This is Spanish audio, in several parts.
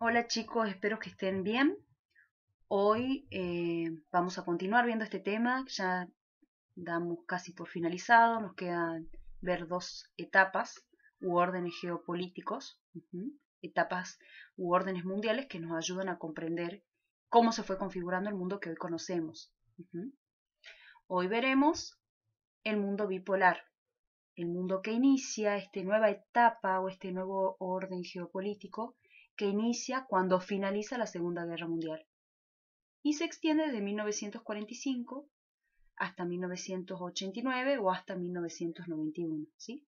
Hola chicos, espero que estén bien. Hoy vamos a continuar viendo este tema. Ya damos casi por finalizado. Nos quedan ver dos etapas u órdenes geopolíticos, etapas u órdenes mundiales que nos ayudan a comprender cómo se fue configurando el mundo que hoy conocemos. Hoy veremos el mundo bipolar, el mundo que inicia esta nueva etapa o este nuevo orden geopolítico que inicia cuando finaliza la Segunda Guerra Mundial y se extiende desde 1945 hasta 1989 o hasta 1991, ¿sí?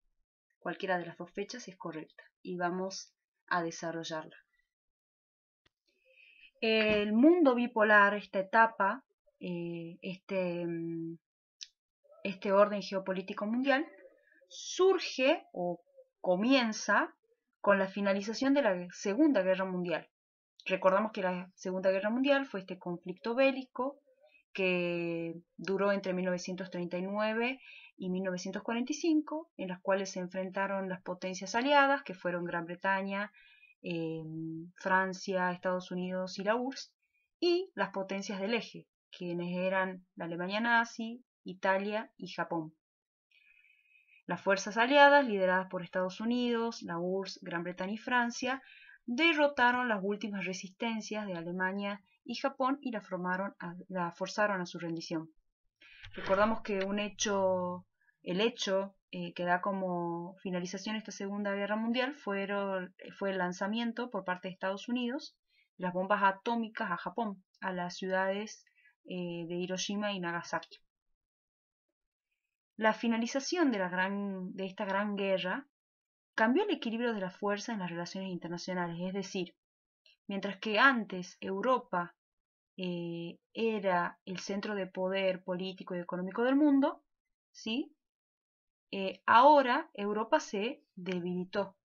Cualquiera de las dos fechas es correcta y vamos a desarrollarla. El mundo bipolar, esta etapa, este orden geopolítico mundial, surge o comienza con la finalización de la Segunda Guerra Mundial. Recordamos que la Segunda Guerra Mundial fue este conflicto bélico que duró entre 1939 y 1945, en las cuales se enfrentaron las potencias aliadas, que fueron Gran Bretaña, Francia, Estados Unidos y la URSS, y las potencias del eje, quienes eran la Alemania nazi, Italia y Japón. Las fuerzas aliadas, lideradas por Estados Unidos, la URSS, Gran Bretaña y Francia, derrotaron las últimas resistencias de Alemania y Japón y la forzaron a su rendición. Recordamos que el hecho que da como finalización esta Segunda Guerra Mundial fue el lanzamiento por parte de Estados Unidos de las bombas atómicas a Japón, a las ciudades de Hiroshima y Nagasaki. La finalización de esta gran guerra cambió el equilibrio de la fuerza en las relaciones internacionales, es decir, mientras que antes Europa era el centro de poder político y económico del mundo, ¿sí? Ahora Europa se debilitó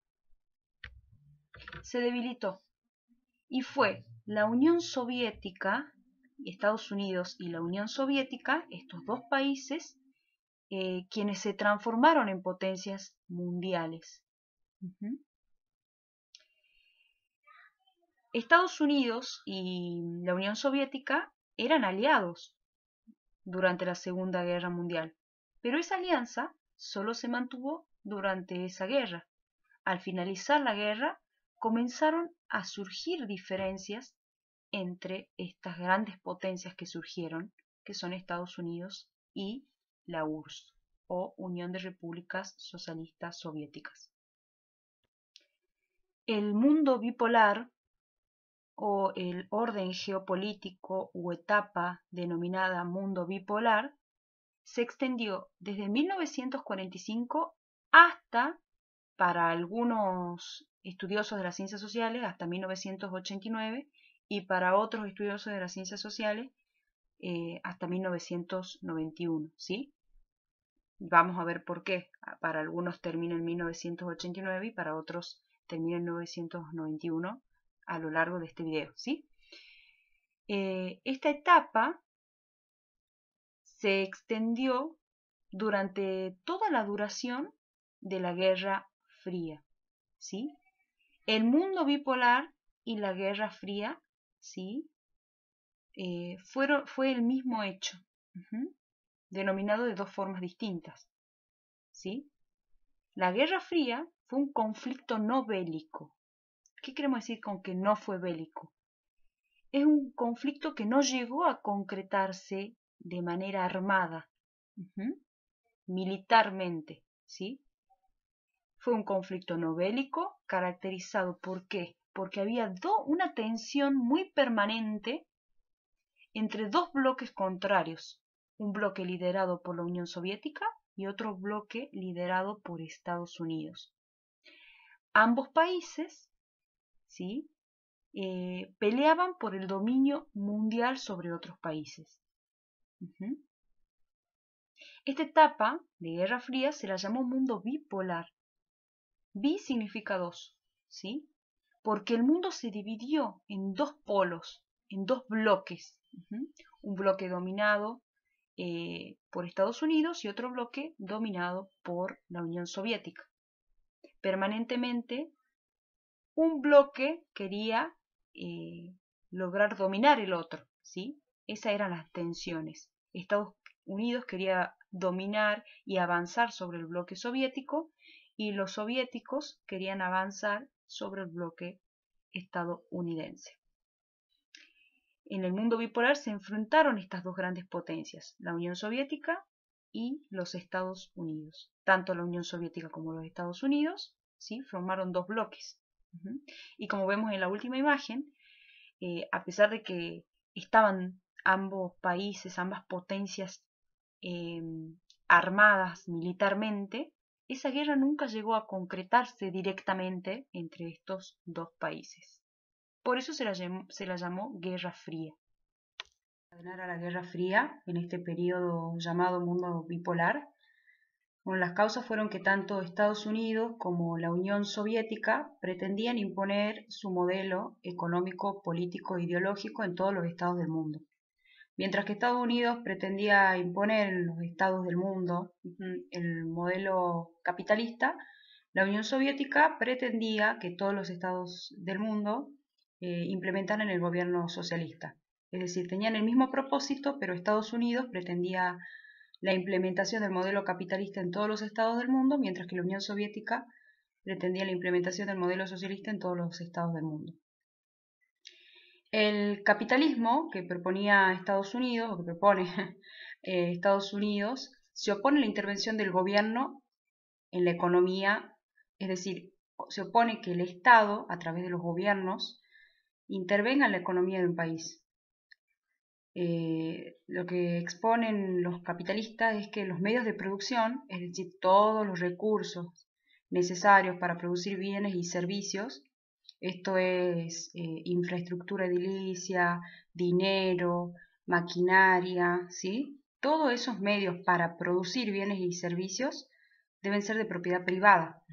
y fue la Unión Soviética, Estados Unidos y la Unión Soviética, estos dos países, quienes se transformaron en potencias mundiales. Estados Unidos y la Unión Soviética eran aliados durante la Segunda Guerra Mundial, pero esa alianza solo se mantuvo durante esa guerra. Al finalizar la guerra, comenzaron a surgir diferencias entre estas grandes potencias que surgieron, que son Estados Unidos y la URSS, o Unión de Repúblicas Socialistas Soviéticas. El mundo bipolar o el orden geopolítico u etapa denominada mundo bipolar se extendió desde 1945 hasta, para algunos estudiosos de las ciencias sociales, hasta 1989 y para otros estudiosos de las ciencias sociales hasta 1991, ¿sí? Vamos a ver por qué. Para algunos termina en 1989 y para otros termina en 1991 a lo largo de este video, ¿sí? Esta etapa se extendió durante toda la duración de la Guerra Fría, ¿sí? El mundo bipolar y la Guerra Fría, ¿sí? Fue el mismo hecho, denominado de dos formas distintas, ¿sí? La Guerra Fría fue un conflicto no bélico. ¿Qué queremos decir con que no fue bélico? Es un conflicto que no llegó a concretarse de manera armada, militarmente, ¿sí? Fue un conflicto no bélico caracterizado ¿por qué? Porque había una tensión muy permanente entre dos bloques contrarios, un bloque liderado por la Unión Soviética y otro bloque liderado por Estados Unidos. Ambos países, ¿sí? Peleaban por el dominio mundial sobre otros países. Esta etapa de Guerra Fría se la llamó mundo bipolar. Bi significa dos, ¿sí? Porque el mundo se dividió en dos polos, en dos bloques. Un bloque dominado por Estados Unidos y otro bloque dominado por la Unión Soviética. Permanentemente, un bloque quería lograr dominar el otro, ¿sí? Esas eran las tensiones. Estados Unidos quería dominar y avanzar sobre el bloque soviético, y los soviéticos querían avanzar sobre el bloque estadounidense. En el mundo bipolar se enfrentaron estas dos grandes potencias, la Unión Soviética y los Estados Unidos. Tanto la Unión Soviética como los Estados Unidos, ¿sí?, formaron dos bloques. Y como vemos en la última imagen, a pesar de que estaban ambos países, ambas potencias armadas militarmente, esa guerra nunca llegó a concretarse directamente entre estos dos países. Por eso se la llamó Guerra Fría. A la Guerra Fría, en este periodo llamado mundo bipolar, bueno, las causas fueron que tanto Estados Unidos como la Unión Soviética pretendían imponer su modelo económico, político e ideológico en todos los estados del mundo. Mientras que Estados Unidos pretendía imponer en los estados del mundo el modelo capitalista, la Unión Soviética pretendía que todos los estados del mundo implementaran el gobierno socialista. Es decir, tenían el mismo propósito, pero Estados Unidos pretendía la implementación del modelo capitalista en todos los estados del mundo, mientras que la Unión Soviética pretendía la implementación del modelo socialista en todos los estados del mundo. El capitalismo que proponía Estados Unidos, o que propone Estados Unidos, se opone a la intervención del gobierno en la economía, es decir, se opone que el Estado, a través de los gobiernos, intervenga en la economía de un país. Lo que exponen los capitalistas es que los medios de producción, es decir, todos los recursos necesarios para producir bienes y servicios, esto es infraestructura edilicia, dinero, maquinaria, ¿sí? Todos esos medios para producir bienes y servicios deben ser de propiedad privada,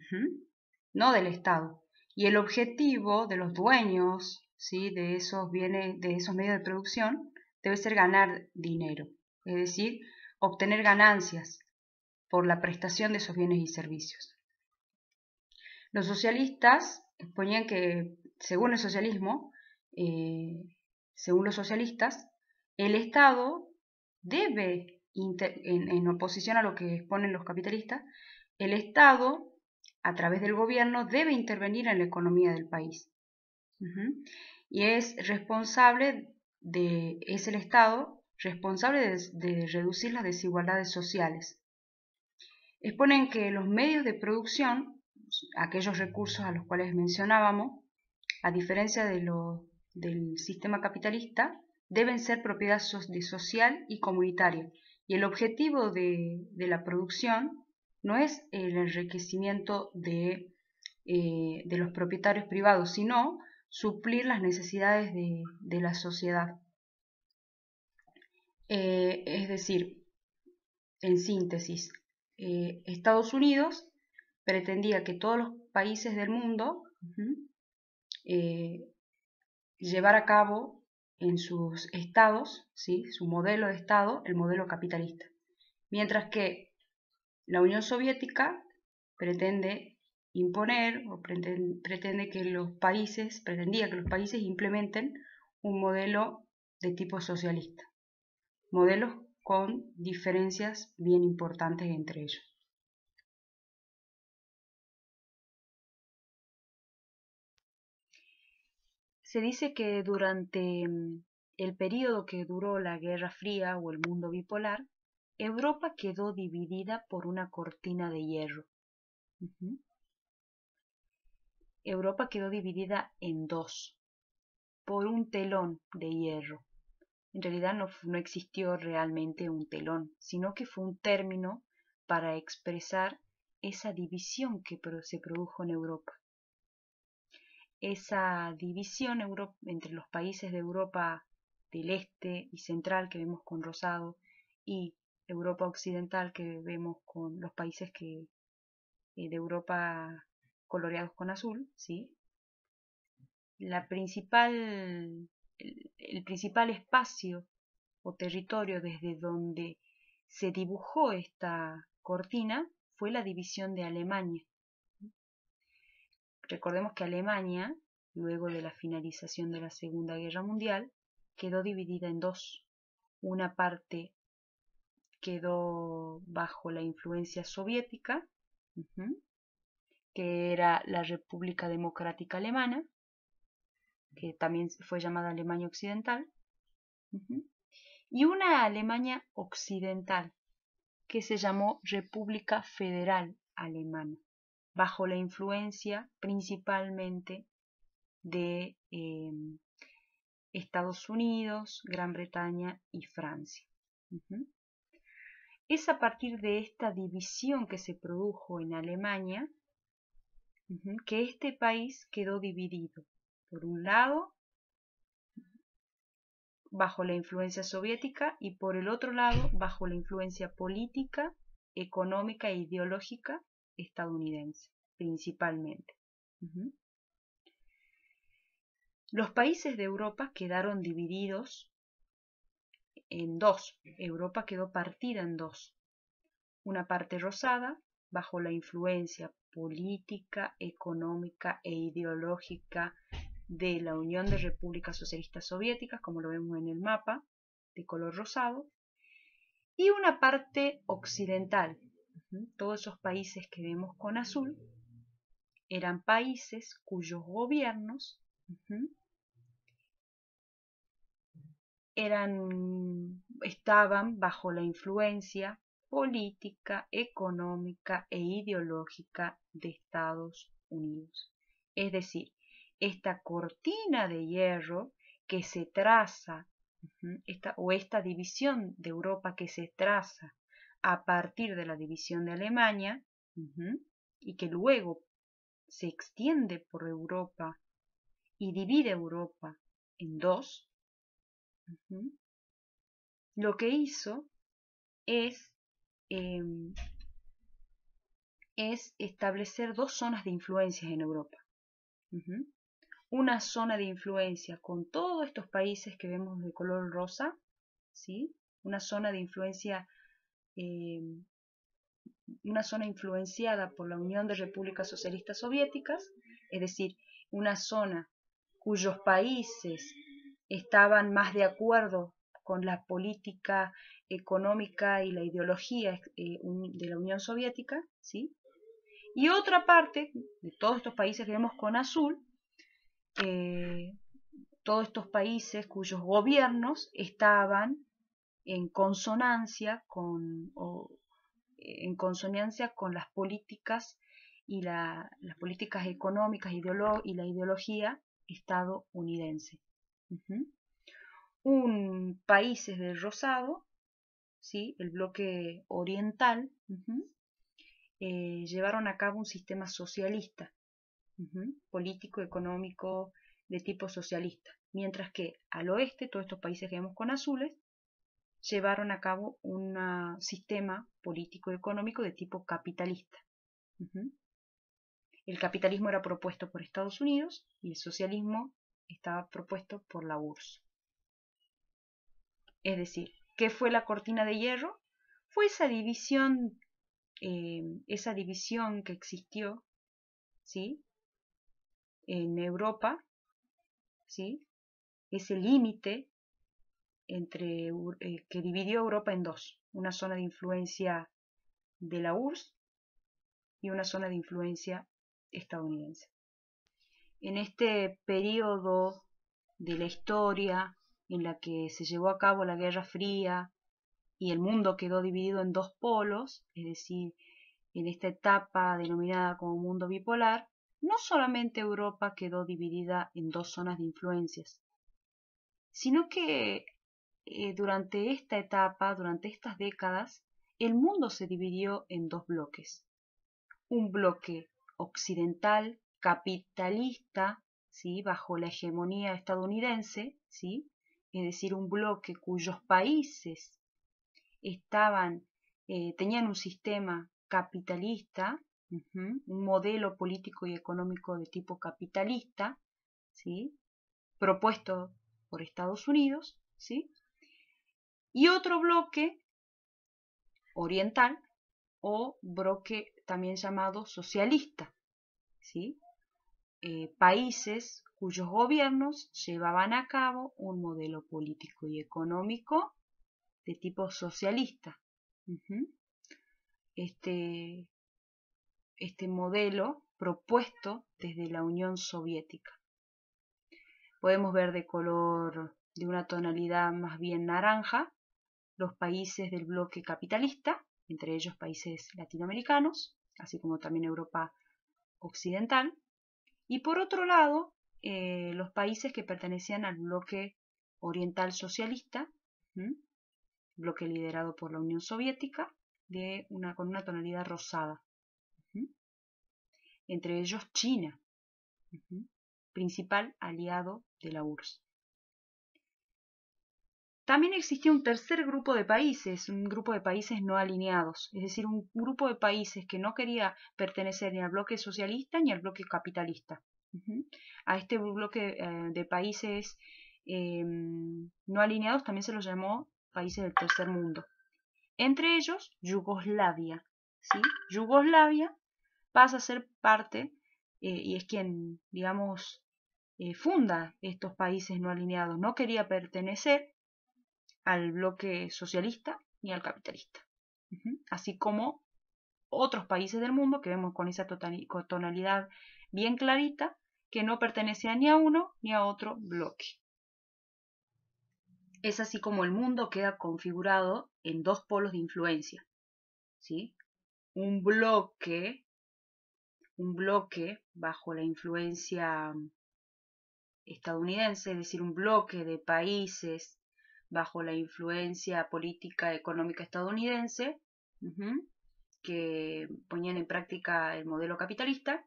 no del Estado. Y el objetivo de los dueños, ¿sí?, de esos bienes, de esos medios de producción, debe ser ganar dinero, es decir, obtener ganancias por la prestación de esos bienes y servicios. Los socialistas exponían que, según el socialismo, según los socialistas, el Estado debe, en oposición a lo que exponen los capitalistas, el Estado, a través del gobierno, debe intervenir en la economía del país. Y es el Estado responsable de reducir las desigualdades sociales. Exponen que los medios de producción, aquellos recursos a los cuales mencionábamos, a diferencia del sistema capitalista, deben ser propiedad social y comunitaria. Y el objetivo de la producción no es el enriquecimiento de los propietarios privados, sino suplir las necesidades de la sociedad. Es decir, en síntesis, Estados Unidos pretendía que todos los países del mundo llevar a cabo en sus estados, ¿sí?, su modelo de estado, el modelo capitalista. Mientras que la Unión Soviética pretende imponer o pretendía que los países implementen un modelo de tipo socialista. Modelos con diferencias bien importantes entre ellos. Se dice que durante el periodo que duró la Guerra Fría o el mundo bipolar, Europa quedó dividida por una cortina de hierro. Europa quedó dividida en dos, por un telón de hierro. En realidad no existió realmente un telón, sino que fue un término para expresar esa división que se produjo en Europa. Esa división entre los países de Europa del Este y Central, que vemos con rosado, y Europa Occidental, que vemos con los países de Europa coloreados con azul, ¿sí? El principal espacio o territorio desde donde se dibujó esta cortina fue la división de Alemania. Recordemos que Alemania luego de la finalización de la Segunda Guerra Mundial, quedó dividida en dos. Una parte quedó bajo la influencia soviética, que era la República Democrática Alemana, que también fue llamada Alemania Occidental, y una Alemania Occidental, que se llamó República Federal Alemana, bajo la influencia principalmente de Estados Unidos, Gran Bretaña y Francia. Es a partir de esta división que se produjo en Alemania que este país quedó dividido. Por un lado, bajo la influencia soviética y por el otro lado, bajo la influencia política, económica e ideológica estadounidense, principalmente. Los países de Europa quedaron divididos en dos. Europa quedó partida en dos. Una parte rosada, bajo la influencia política, económica e ideológica de la Unión de Repúblicas Socialistas Soviéticas, como lo vemos en el mapa, de color rosado, y una parte occidental. Todos esos países que vemos con azul eran países cuyos gobiernos estaban bajo la influencia política, económica e ideológica de Estados Unidos. Es decir, esta cortina de hierro que se traza, esta división de Europa que se traza a partir de la división de Alemania, y que luego se extiende por Europa y divide Europa en dos, lo que hizo es establecer dos zonas de influencias en Europa. Una zona de influencia con todos estos países que vemos de color rosa, ¿sí? Una zona de influencia, una zona influenciada por la Unión de Repúblicas Socialistas Soviéticas, es decir, una zona cuyos países estaban más de acuerdo con la política económica y la ideología de la Unión Soviética, ¿sí? Y otra parte de todos estos países que vemos con azul, todos estos países cuyos gobiernos estaban en consonancia con las políticas y las políticas económicas y la ideología estadounidense. Un país es del rosado, ¿sí? El bloque oriental, llevaron a cabo un sistema socialista, político, económico, de tipo socialista, mientras que al oeste, todos estos países que vemos con azules, llevaron a cabo un sistema político y económico de tipo capitalista. El capitalismo era propuesto por Estados Unidos y el socialismo estaba propuesto por la URSS. Es decir, ¿qué fue la cortina de hierro? Fue esa división que existió, ¿sí? En Europa, ¿sí? Ese límite que dividió Europa en dos, una zona de influencia de la URSS y una zona de influencia estadounidense. En este periodo de la historia en la que se llevó a cabo la Guerra Fría y el mundo quedó dividido en dos polos, es decir, en esta etapa denominada como mundo bipolar, no solamente Europa quedó dividida en dos zonas de influencias, sino que durante esta etapa, durante estas décadas, el mundo se dividió en dos bloques. Un bloque occidental, capitalista, ¿sí? Bajo la hegemonía estadounidense, ¿sí? Es decir, un bloque cuyos países tenían un sistema capitalista, un modelo político y económico de tipo capitalista, ¿sí? Propuesto por Estados Unidos, ¿sí? Y otro bloque oriental o bloque también llamado socialista, ¿sí? países cuyos gobiernos llevaban a cabo un modelo político y económico de tipo socialista. Este modelo propuesto desde la Unión Soviética. Podemos ver de color de una tonalidad más bien naranja los países del bloque capitalista, entre ellos países latinoamericanos, así como también Europa occidental, y por otro lado los países que pertenecían al bloque oriental socialista, bloque liderado por la Unión Soviética, con una tonalidad rosada. Entre ellos China, principal aliado de la URSS. También existía un tercer grupo de países, un grupo de países no alineados, es decir, un grupo de países que no quería pertenecer ni al bloque socialista ni al bloque capitalista. A este bloque de países no alineados también se los llamó países del tercer mundo. Entre ellos, Yugoslavia. ¿Sí? Yugoslavia pasa a ser parte y es quien, digamos, funda estos países no alineados. No quería pertenecer al bloque socialista ni al capitalista. Así como otros países del mundo que vemos con esa tonalidad bien clarita, que no pertenecían ni a uno ni a otro bloque. Es así como el mundo queda configurado en dos polos de influencia. ¿Sí? Un bloque bajo la influencia estadounidense, es decir, un bloque de países bajo la influencia política económica estadounidense, que ponían en práctica el modelo capitalista,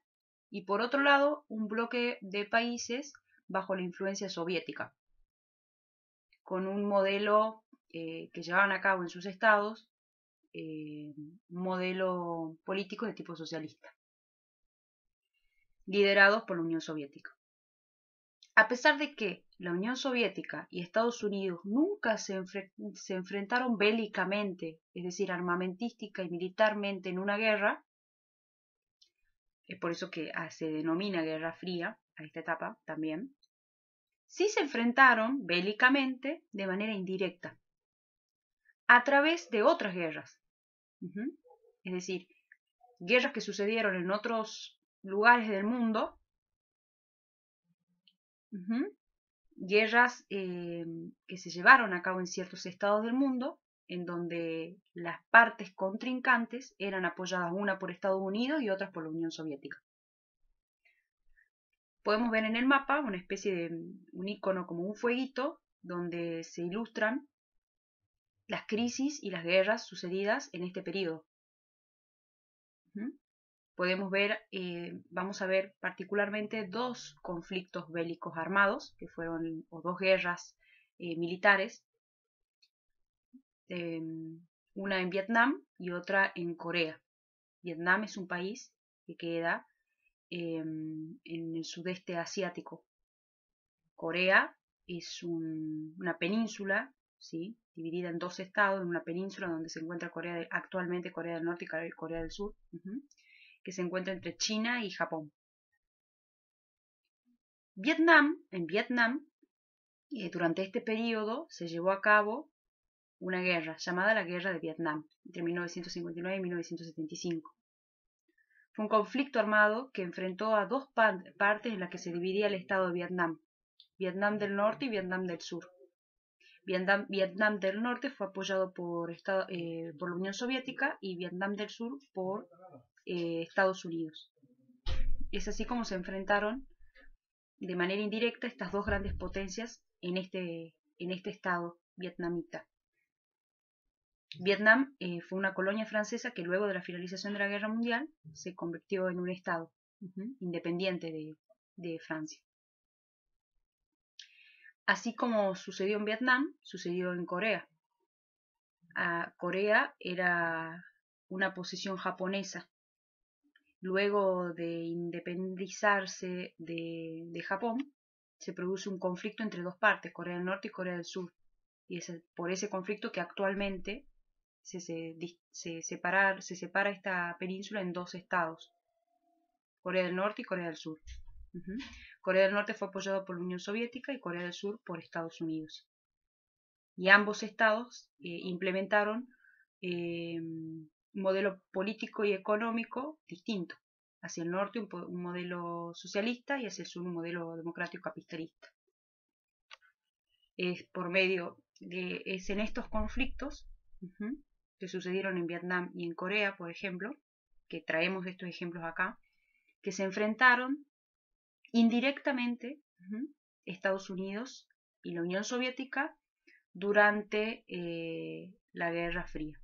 y por otro lado, un bloque de países bajo la influencia soviética, con un modelo que llevaban a cabo en sus estados, un modelo político de tipo socialista, liderados por la Unión Soviética. A pesar de que la Unión Soviética y Estados Unidos nunca se enfrentaron bélicamente, es decir, armamentística y militarmente en una guerra, es por eso que se denomina Guerra Fría a esta etapa también, sí se enfrentaron bélicamente de manera indirecta, a través de otras guerras. Es decir, guerras que sucedieron en otros lugares del mundo, guerras que se llevaron a cabo en ciertos estados del mundo, en donde las partes contrincantes eran apoyadas una por Estados Unidos y otras por la Unión Soviética. Podemos ver en el mapa una especie de un icono como un fueguito, donde se ilustran las crisis y las guerras sucedidas en este periodo. Podemos ver, vamos a ver particularmente dos conflictos bélicos armados, que fueron, o dos guerras militares, una en Vietnam y otra en Corea. Vietnam es un país que queda en el sudeste asiático. Corea es una península, ¿sí?, dividida en dos estados, en una península donde se encuentra actualmente Corea del Norte y Corea del Sur, que se encuentra entre China y Japón. En Vietnam, durante este periodo se llevó a cabo una guerra llamada la Guerra de Vietnam, entre 1959 y 1975. Fue un conflicto armado que enfrentó a dos partes en las que se dividía el estado de Vietnam, Vietnam del Norte y Vietnam del Sur. Vietnam del Norte fue apoyado por la Unión Soviética y Vietnam del Sur por Estados Unidos. Es así como se enfrentaron de manera indirecta estas dos grandes potencias en este estado vietnamita. Vietnam fue una colonia francesa que luego de la finalización de la Guerra Mundial se convirtió en un estado independiente de Francia. Así como sucedió en Vietnam, sucedió en Corea. Corea era una posesión japonesa. Luego de independizarse de Japón, se produce un conflicto entre dos partes, Corea del Norte y Corea del Sur. Y es por ese conflicto que actualmente se separa esta península en dos estados, Corea del Norte y Corea del Sur. Corea del Norte fue apoyado por la Unión Soviética y Corea del Sur por Estados Unidos. Y ambos estados implementaron un modelo político y económico distinto. Hacia el norte un modelo socialista y hacia el sur un modelo democrático capitalista. Es en estos conflictos que sucedieron en Vietnam y en Corea, por ejemplo, que traemos estos ejemplos acá, que se enfrentaron indirectamente Estados Unidos y la Unión Soviética durante la Guerra Fría.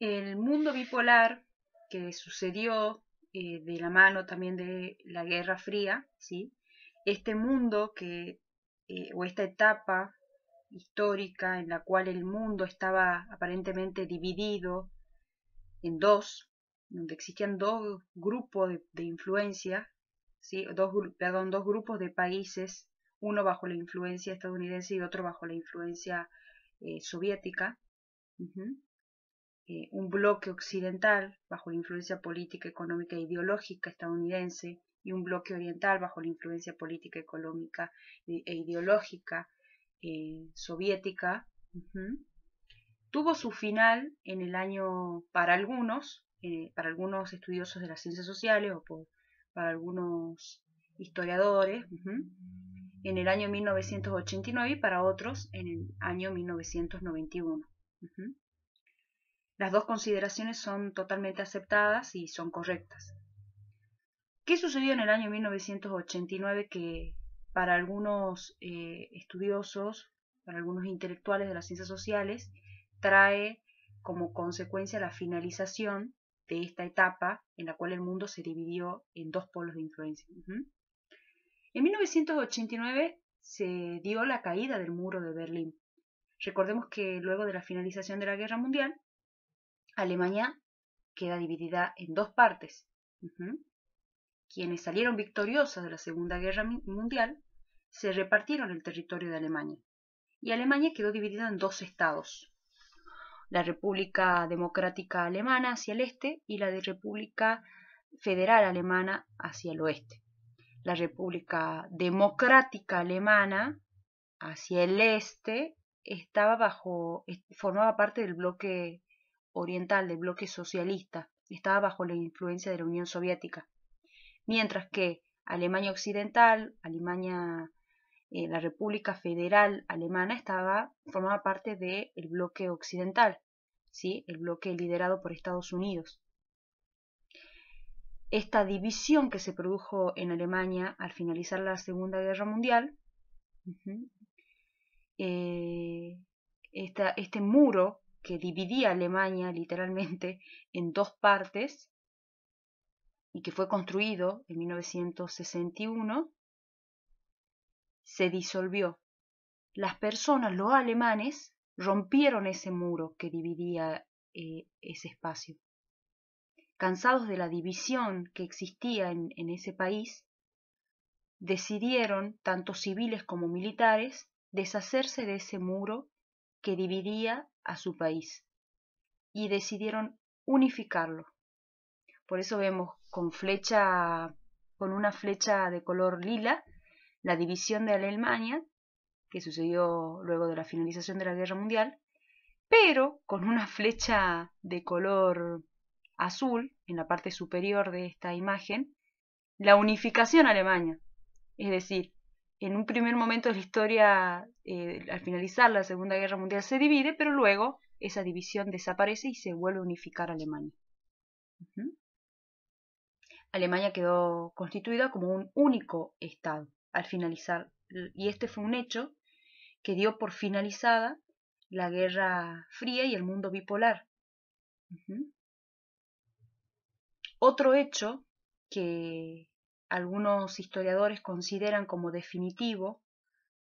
El mundo bipolar que sucedió de la mano también de la Guerra Fría, ¿sí? Este mundo o esta etapa histórica en la cual el mundo estaba aparentemente dividido en dos, donde existían dos grupos de influencia, ¿sí? dos grupos de países, uno bajo la influencia estadounidense y otro bajo la influencia soviética. Un bloque occidental bajo la influencia política, económica e ideológica estadounidense y un bloque oriental bajo la influencia política, económica e ideológica soviética. Tuvo su final en el año, para algunos estudiosos de las ciencias sociales o para algunos historiadores, en el año 1989 y para otros en el año 1991. Las dos consideraciones son totalmente aceptadas y son correctas. ¿Qué sucedió en el año 1989 que para algunos estudiosos, para algunos intelectuales de las ciencias sociales, trae como consecuencia la finalización de esta etapa en la cual el mundo se dividió en dos polos de influencia? En 1989 se dio la caída del muro de Berlín. Recordemos que luego de la finalización de la Guerra Mundial, Alemania queda dividida en dos partes. Quienes salieron victoriosas de la Segunda Guerra Mundial se repartieron el territorio de Alemania. Y Alemania quedó dividida en dos estados. La República Democrática Alemana hacia el este y la República Federal Alemana hacia el oeste. La República Democrática Alemana hacia el este formaba parte del bloque oriental, del bloque socialista, estaba bajo la influencia de la Unión Soviética, mientras que Alemania Occidental, la República Federal Alemana formaba parte del bloque occidental, ¿sí? El bloque liderado por Estados Unidos. Esta división que se produjo en Alemania al finalizar la Segunda Guerra Mundial, este muro que dividía Alemania literalmente en dos partes y que fue construido en 1961, se disolvió. Las personas, los alemanes, rompieron ese muro que dividía ese espacio. Cansados de la división que existía en ese país, decidieron, tanto civiles como militares, deshacerse de ese muro que dividía a su país y decidieron unificarlo. Por eso vemos con una flecha de color lila la división de Alemania, que sucedió luego de la finalización de la Guerra Mundial, pero con una flecha de color azul en la parte superior de esta imagen, la unificación alemana. Es decir, en un primer momento de la historia, al finalizar la Segunda Guerra Mundial, se divide, pero luego esa división desaparece y se vuelve a unificar Alemania. Alemania quedó constituida como un único Estado al finalizar, y este fue un hecho que dio por finalizada la Guerra Fría y el mundo bipolar. Otro hecho que algunos historiadores consideran como definitivo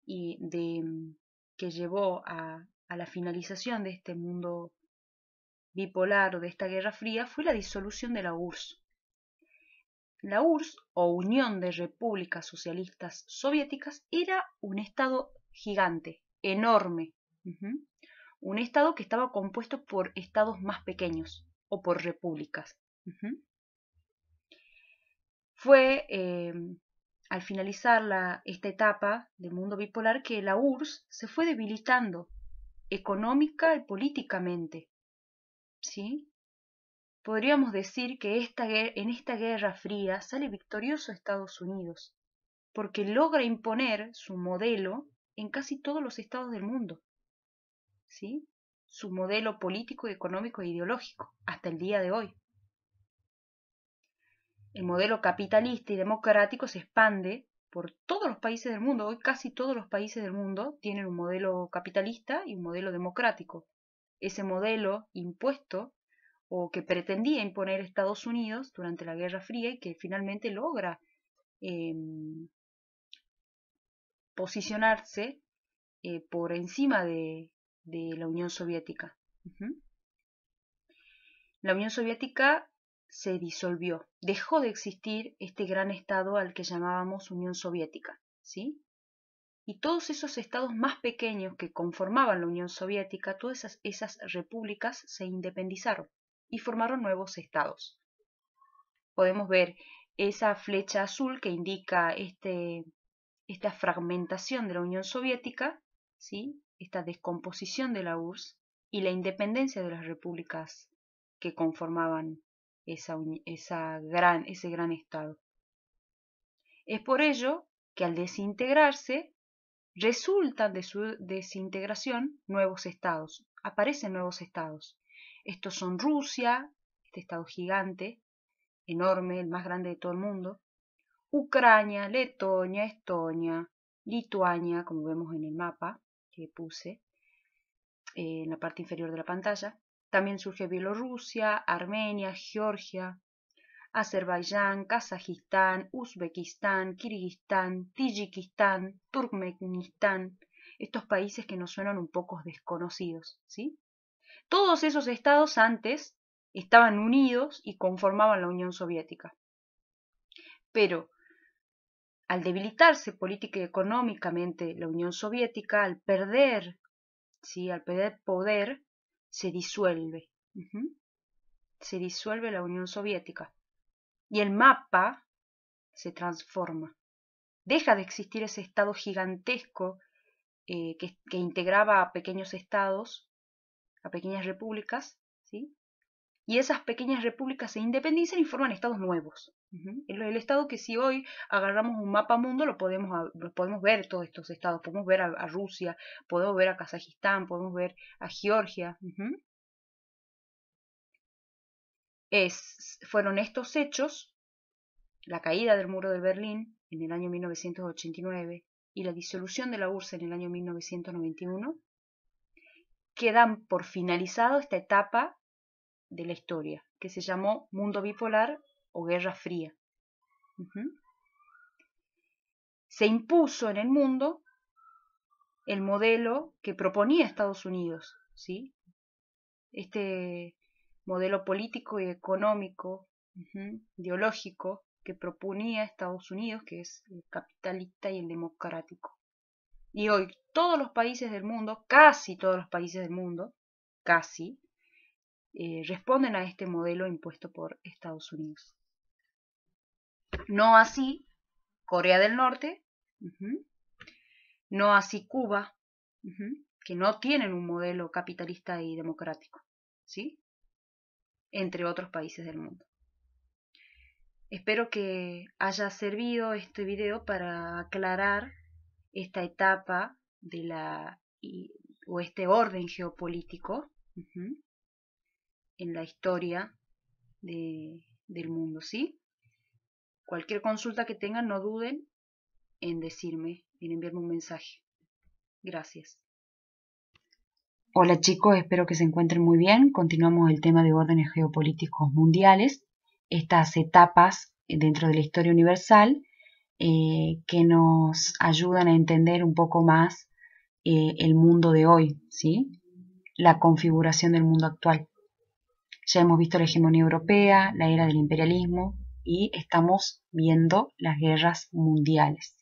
y que llevó a la finalización de este mundo bipolar o de esta Guerra Fría fue la disolución de la URSS. La URSS, o Unión de Repúblicas Socialistas Soviéticas, era un estado gigante, enorme. Un estado que estaba compuesto por estados más pequeños o por repúblicas. fue al finalizar esta etapa del mundo bipolar que la URSS se fue debilitando económica y políticamente, ¿sí? Podríamos decir que en esta Guerra Fría sale victorioso Estados Unidos, porque logra imponer su modelo en casi todos los estados del mundo, ¿sí? Su modelo político, económico e ideológico, hasta el día de hoy. El modelo capitalista y democrático se expande por todos los países del mundo. Hoy casi todos los países del mundo tienen un modelo capitalista y un modelo democrático. Ese modelo impuesto o que pretendía imponer Estados Unidos durante la Guerra Fría y que finalmente logra posicionarse por encima de la Unión Soviética. La Unión Soviética se disolvió, dejó de existir este gran estado al que llamábamos Unión Soviética, ¿sí? Y todos esos estados más pequeños que conformaban la Unión Soviética, todas esas repúblicas se independizaron y formaron nuevos estados. Podemos ver esa flecha azul que indica esta fragmentación de la Unión Soviética, ¿sí? Esta descomposición de la URSS y la independencia de las repúblicas que conformaban ese gran estado. Es por ello que al desintegrarse, resultan de su desintegración nuevos estados, aparecen nuevos estados. Estos son Rusia, este estado gigante, enorme, el más grande de todo el mundo, Ucrania, Letonia, Estonia, Lituania, como vemos en el mapa que puse en la parte inferior de la pantalla. También surge Bielorrusia, Armenia, Georgia, Azerbaiyán, Kazajistán, Uzbekistán, Kirguistán, Tayikistán, Turkmenistán, estos países que nos suenan un poco desconocidos, ¿sí? Todos esos estados antes estaban unidos y conformaban la Unión Soviética. Pero al debilitarse política y económicamente la Unión Soviética, al perder poder, se disuelve. Se disuelve la Unión Soviética. Y el mapa se transforma. Deja de existir ese estado gigantesco que integraba a pequeños estados, a pequeñas repúblicas, ¿sí? Y esas pequeñas repúblicas se independizan y forman estados nuevos. El estado que si hoy agarramos un mapa mundo lo podemos ver todos estos estados, podemos ver a Rusia, podemos ver a Kazajistán, podemos ver a Georgia. Fueron estos hechos, la caída del muro de Berlín en el año 1989 y la disolución de la URSS en el año 1991, que dan por finalizado esta etapa de la historia, que se llamó mundo bipolar o Guerra Fría. Se impuso en el mundo el modelo que proponía Estados Unidos, ¿sí? Este modelo político y económico, ideológico, que proponía Estados Unidos, que es el capitalista y el democrático. Y hoy todos los países del mundo, casi todos los países del mundo, casi, responden a este modelo impuesto por Estados Unidos. No así Corea del Norte, no así Cuba, que no tienen un modelo capitalista y democrático, ¿sí? Entre otros países del mundo. Espero que haya servido este video para aclarar esta etapa o este orden geopolítico en la historia del mundo, ¿sí? Cualquier consulta que tengan, no duden en decirme, en enviarme un mensaje. Gracias. Hola chicos, espero que se encuentren muy bien. Continuamos el tema de órdenes geopolíticos mundiales, estas etapas dentro de la historia universal que nos ayudan a entender un poco más el mundo de hoy, ¿sí? La configuración del mundo actual. Ya hemos visto la hegemonía europea, la era del imperialismo y estamos viendo las guerras mundiales.